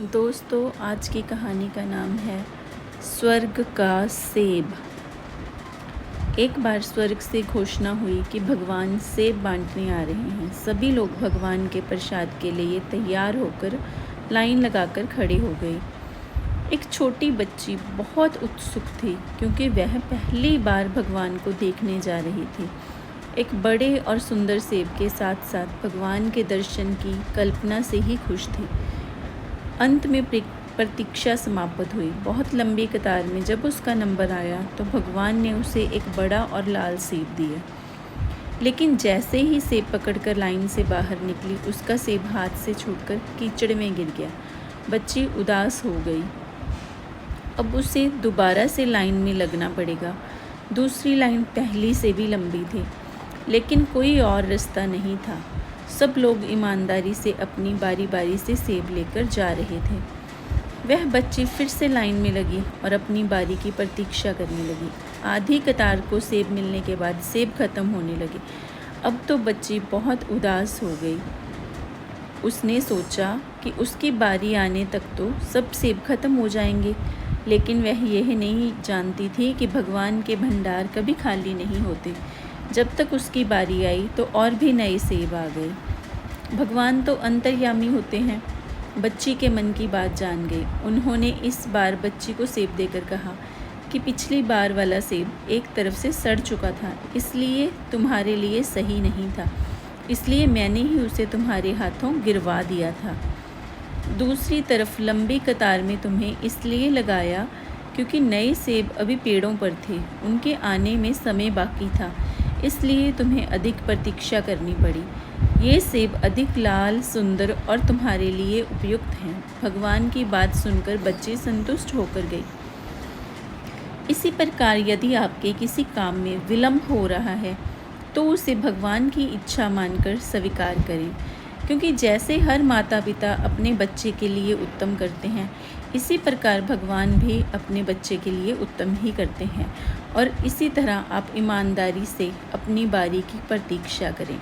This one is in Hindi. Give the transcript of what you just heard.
दोस्तों, आज की कहानी का नाम है स्वर्ग का सेब। एक बार स्वर्ग से घोषणा हुई कि भगवान सेब बांटने आ रहे हैं। सभी लोग भगवान के प्रसाद के लिए तैयार होकर लाइन लगाकर खड़े हो गए। एक छोटी बच्ची बहुत उत्सुक थी क्योंकि वह पहली बार भगवान को देखने जा रही थी। एक बड़े और सुंदर सेब के साथ साथ भगवान के दर्शन की कल्पना से ही खुश थी। अंत में प्रतीक्षा समाप्त हुई। बहुत लंबी कतार में जब उसका नंबर आया तो भगवान ने उसे एक बड़ा और लाल सेब दिया। लेकिन जैसे ही सेब पकड़कर लाइन से बाहर निकली, उसका सेब हाथ से छूटकर कीचड़ में गिर गया। बच्ची उदास हो गई। अब उसे दोबारा से लाइन में लगना पड़ेगा। दूसरी लाइन पहली से भी लंबी थी, लेकिन कोई और रास्ता नहीं था। सब लोग ईमानदारी से अपनी बारी बारी से सेब लेकर जा रहे थे। वह बच्ची फिर से लाइन में लगी और अपनी बारी की प्रतीक्षा करने लगी। आधी कतार को सेब मिलने के बाद सेब खत्म होने लगे। अब तो बच्ची बहुत उदास हो गई। उसने सोचा कि उसकी बारी आने तक तो सब सेब खत्म हो जाएंगे, लेकिन वह यह नहीं जानती थी कि भगवान के भंडार कभी खाली नहीं होते। जब तक उसकी बारी आई तो और भी नए सेब आ गए। भगवान तो अंतर्यामी होते हैं। बच्ची के मन की बात जान गए। उन्होंने इस बार बच्ची को सेब देकर कहा कि पिछली बार वाला सेब एक तरफ से सड़ चुका था, इसलिए तुम्हारे लिए सही नहीं था, इसलिए मैंने ही उसे तुम्हारे हाथों गिरवा दिया था। दूसरी तरफ लंबी कतार में तुम्हें इसलिए लगाया क्योंकि नए सेब अभी पेड़ों पर थे, उनके आने में समय बाकी था, इसलिए तुम्हें अधिक प्रतीक्षा करनी पड़ी। ये सेब अधिक लाल, सुंदर और तुम्हारे लिए उपयुक्त हैं। भगवान की बात सुनकर बच्ची संतुष्ट होकर गई। इसी प्रकार यदि आपके किसी काम में विलंब हो रहा है तो उसे भगवान की इच्छा मानकर स्वीकार करें, क्योंकि जैसे हर माता पिता अपने बच्चे के लिए उत्तम करते हैं, इसी प्रकार भगवान भी अपने बच्चे के लिए उत्तम ही करते हैं। और इसी तरह आप ईमानदारी से अपनी बारी की प्रतीक्षा करें।